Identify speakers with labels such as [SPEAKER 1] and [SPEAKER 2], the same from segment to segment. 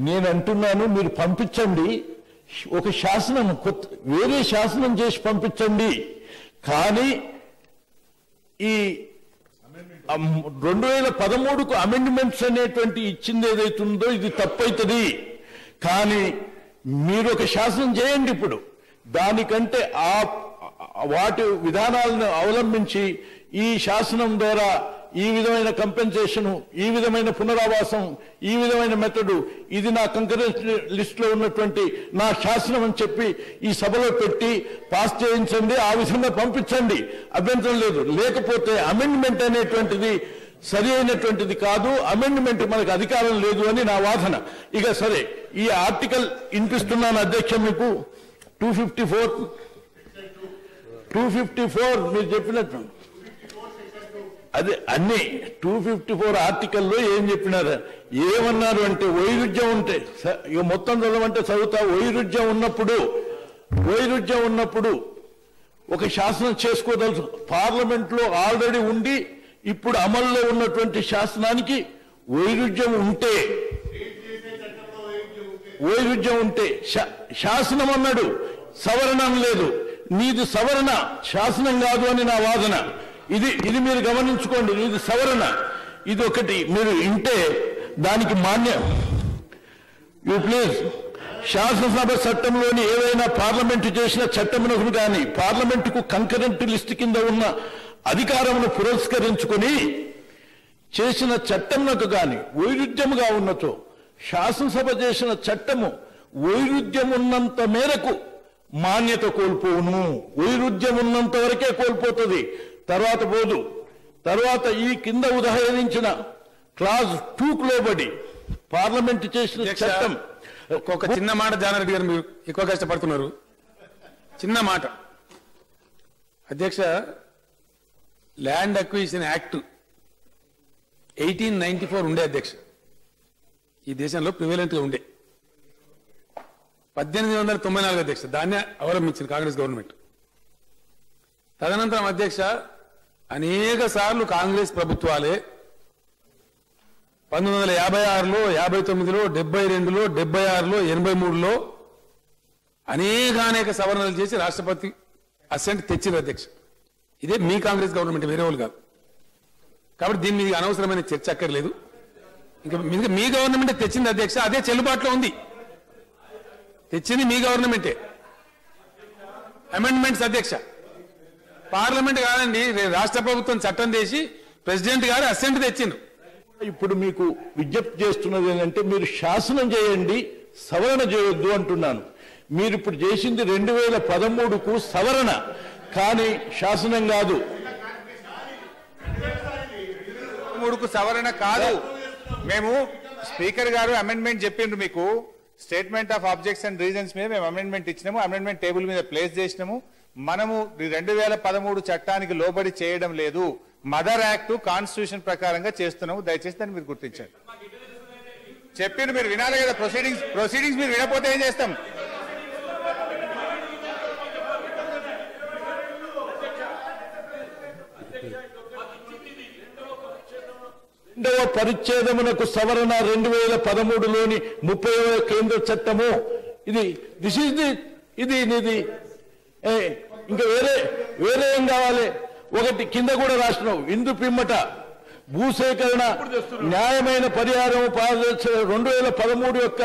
[SPEAKER 1] నేను అంటున్నాను మీరు పంపించండి, ఒక శాసనం వేరే శాసనం చేసి పంపించండి. కానీ ఈ 2013కు అమెండ్మెంట్స్ అనేటువంటి ఇచ్చింది ఏదైతుందో ఇది తప్పైతుంది. కానీ మీరు ఒక శాసనం చేయండి. ఇప్పుడు దానికంటే వాటి విధానాలను అవలంబించి ఈ శాసనం ద్వారా ఈ విధమైన కంపెన్సేషన్, ఈ విధమైన పునరావాసం, ఈ విధమైన మెథడ్, ఇది నా కంకరెన్స్ లిస్ట్ లో ఉన్నటువంటి నా శాసనం అని చెప్పి ఈ సభలో పెట్టి పాస్ చేయించండి. ఆ విధంగా పంపించండి, అభ్యంతరం లేదు. లేకపోతే అమెండ్మెంట్ అనేటువంటిది సరి అయినటువంటిది కాదు, అమెండ్మెంట్ మనకు అధికారం లేదు అని నా వాదన. ఇక సరే, ఈ ఆర్టికల్ వినిపిస్తున్నాను అధ్యక్ష మీకు. 254 మీరు చెప్పినట్టు అదే అన్ని 254 ఆర్టికల్లో ఏం చెప్పినారు, ఏమన్నారు అంటే వైరుధ్యం ఉంటే ఇక మొత్తం చదవమంటే చదువుతా. వైరుధ్యం ఉన్నప్పుడు ఒక శాసనం చేసుకోదలుచు పార్లమెంట్ లో ఆల్రెడీ ఉండి ఇప్పుడు అమల్లో ఉన్నటువంటి శాసనానికి వైరుధ్యం ఉంటే శాసనం అన్నాడు, సవరణం లేదు. నీది సవరణ, శాసనం కాదు అని నా వాదన. ఇది మీరు గమనించుకోండి. ఇది సవరణ, ఇది ఒకటి మీరు ఇంటే దానికి మాన్యం. యూ ప్లీజ్, శాసనసభ చట్టంలోని ఏవైనా పార్లమెంటు చేసిన చట్టమునకు కానీ పార్లమెంటుకు కంకరెంట్ లిస్ట్ కింద ఉన్న అధికారమును పురస్కరించుకొని చేసిన చట్టమునకు కానీ వైరుధ్యముగా ఉన్నచో శాసనసభ చేసిన చట్టము వైరుధ్యం ఉన్నంత మేరకు మాన్యత కోల్పోవును. వైరుధ్యం ఉన్నంత వరకే కోల్పోతుంది, తర్వాత పోదు. తర్వాత ఈ కింద ఉదాహరించిన క్లాజ్ 2కు లోబడి పార్లమెంట్ చేసిన చట్టం.
[SPEAKER 2] ఒక చిన్న మాట జానారెడ్డి గారు, మీరు ఎక్కువ కష్టపడుతున్నారు. చిన్న మాట అధ్యక్ష, ల్యాండ్ అక్విజిషన్ యాక్ట్ 1894 ఉండే అధ్యక్ష, ఈ దేశంలో ప్రివేలెంట్ గా ఉండే. 1894 అధ్యక్ష, దాన్నే అవలంబించింది కాంగ్రెస్ గవర్నమెంట్. తదనంతరం అధ్యక్ష అనేక సార్లు కాంగ్రెస్ ప్రభుత్వాలే 1956లో, 59లో, 72లో, 76లో, 83లో అనేక సవరణలు చేసి రాష్ట్రపతి అసెంట్ తెచ్చింది అధ్యక్ష. ఇదే మీ కాంగ్రెస్ గవర్నమెంట్, వేరే వాళ్ళు కాదు. కాబట్టి దీని మీద అనవసరమైన చర్చ అక్కర్లేదు. ఇంకా మీ గవర్నమెంటే తెచ్చింది అధ్యక్ష, అదే చెల్లుబాటులో ఉంది. తెచ్చింది మీ గవర్నమెంటే. అమెండ్మెంట్స్ అధ్యక్ష, పార్లమెంట్ కాదండి, రాష్ట్ర ప్రభుత్వం చట్టం చేసి ప్రెసిడెంట్ గారు అసెంట్ తెచ్చిండ్రు.
[SPEAKER 1] ఇప్పుడు మీకు విజ్ఞప్తి చేస్తున్నది ఏంటంటే మీరు శాసనం చేయండి, సవరణ చేయొద్దు అంటున్నాను. మీరు ఇప్పుడు చేసింది 2013కు సవరణ, కానీ శాసనం కాదు.
[SPEAKER 3] 2013కు సవరణ కాదు. మేము స్పీకర్ గారు అమెండ్మెంట్ చెప్పిండ్రు మీకు. Statement of objects and reasons మీద మేము అమెండ్మెంట్ ఇచ్చినాము, అమెండ్మెంట్ టేబుల్ మీద ప్లేస్ చేసినాము. మనము 2013 చట్టానికి లోబడి చేయడం లేదు, మదర్ యాక్ట్ కాన్స్టిట్యూషన్ ప్రకారంగా చేస్తున్నాము. దయచేసి దాన్ని మీరు గుర్తించండి. చెప్పిండ్రు, మీరు వినాలి కదా. ప్రొసీడింగ్స్ మీరు వినకపోతే ఏం చేస్తాం?
[SPEAKER 1] రెండవ పరిచ్ఛేదమునకు సవరణ 2013లోని 30వ కేంద్ర చట్టము. ఇది ఇంకా వేరే ఏం కావాలి? ఒకటి కింద కూడా రాసినావు, ఇందు పిమ్మట భూసేకరణ న్యాయమైన పరిహారం 2013 యొక్క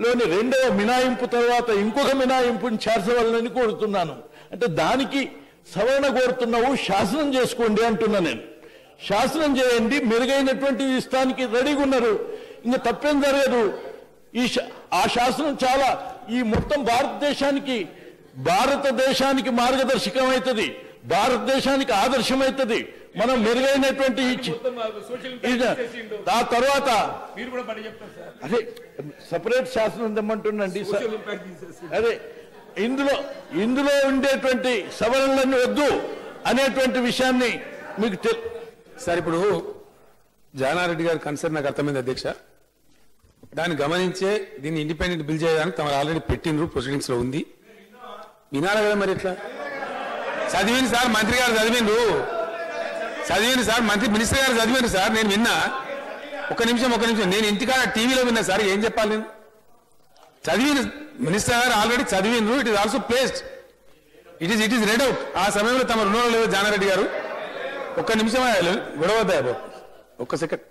[SPEAKER 1] లోని 2వ మినాయింపు తర్వాత ఇంకొక మినాయింపుని చేర్చవాలని కోరుతున్నాను. అంటే దానికి సవరణ కోరుతున్నావు, శాసనం చేసుకోండి అంటున్నా నేను. శాసనం చేయండి, మెరుగైనటువంటి ఇష్టానికి రెడీగా ఉన్నారు, ఇంకా తప్పేం జరగదు. ఆ శాసనం చాలా ఈ మొత్తం భారతదేశానికి మార్గదర్శకం అవుతుంది, భారతదేశానికి ఆదర్శమవుతుంది. మనం మెరుగైనటువంటి ఆ తర్వాత అదే సపరేట్ శాసనం తెమ్మంటుండండి. అదే ఇందులో ఉండేటువంటి సవరణలన్నీ వద్దు అనేటువంటి విషయాన్ని మీకు
[SPEAKER 2] సార్, ఇప్పుడు జానారెడ్డి గారి కన్సర్న్ నాకు అర్థమైంది అధ్యక్ష. దాన్ని గమనించే దీన్ని ఇండిపెండెంట్ బిల్ చేయడానికి తమరు ఆల్రెడీ పెట్టినరు, ప్రొసీడింగ్స్ లో ఉంది. వినాలి కదా మరి. ఎట్లా చదివింది సార్, మంత్రి గారు చదివిండ్రు, సార్, మినిస్టర్ గారు చదివిండ్రు సార్, నేను విన్నా. ఒక నిమిషం నేను ఇంటికాడ టీవీలో విన్నా సార్, ఏం చెప్పాలి నేను? చదివిన మినిస్టర్ గారు ఆల్రెడీ చదివినరు. It is also placed, it is read out. ఆ సమయంలో తమ రుణంలో లేదు జానారెడ్డి గారు. ఒక్క నిమిషం గొడవద్దా బాబు, ఒక్క సెకండ్.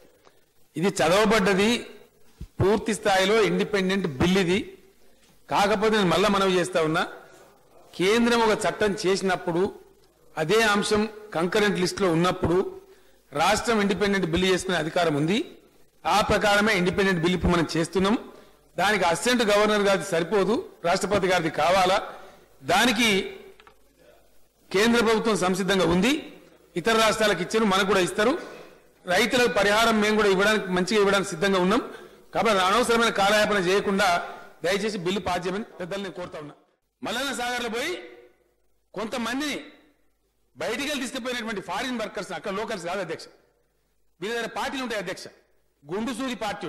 [SPEAKER 2] ఇది చదవబడ్డది, పూర్తి స్థాయిలో ఇండిపెండెంట్ బిల్ ఇది. కాకపోతే నేను మళ్ళా మనవి చేస్తా ఉన్నా, కేంద్రం ఒక చట్టం చేసినప్పుడు అదే అంశం కంకరెంట్ లిస్ట్ లో ఉన్నప్పుడు రాష్ట్రం ఇండిపెండెంట్ బిల్లు చేసుకునే అధికారం ఉంది. ఆ ప్రకారమే ఇండిపెండెంట్ బిల్ ఇప్పుడు మనం చేస్తున్నాం. దానికి అసిస్టెంట్ గవర్నర్ గారిది సరిపోదు, రాష్ట్రపతి గారిది కావాలా. దానికి కేంద్ర ప్రభుత్వం సంసిద్ధంగా ఉంది. ఇతర రాష్ట్రాలకు ఇచ్చారు, మనకు కూడా ఇస్తారు. రైతులకు పరిహారం మేము కూడా ఇవ్వడానికి, మంచిగా ఇవ్వడానికి సిద్ధంగా ఉన్నాం. కాబట్టి అనవసరమైన కాలయాపన చేయకుండా దయచేసి బిల్లు పాస్ చేయమని పెద్దలు నేను కోరుతా ఉన్నా. మల్లన్న సాగర్లో పోయి కొంతమందిని బయటికి వెళ్ళి తీసుకుపోయినటువంటి ఫారిన్ వర్కర్స్, అక్కడ లోకల్స్ కాదు అధ్యక్ష, వీళ్ళ దగ్గర పార్టీలు ఉంటాయి అధ్యక్ష. గుండు సూది పార్టీ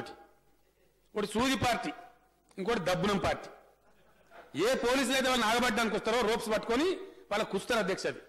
[SPEAKER 2] ఒకటి సూది పార్టీ, ఇంకోటి దబ్బునం పార్టీ. ఏ పోలీసులు అయితే వాళ్ళు నాగబడ్డానికి వస్తారో రోప్స్ పట్టుకొని వాళ్ళకు కుస్తారు అధ్యక్ష. అది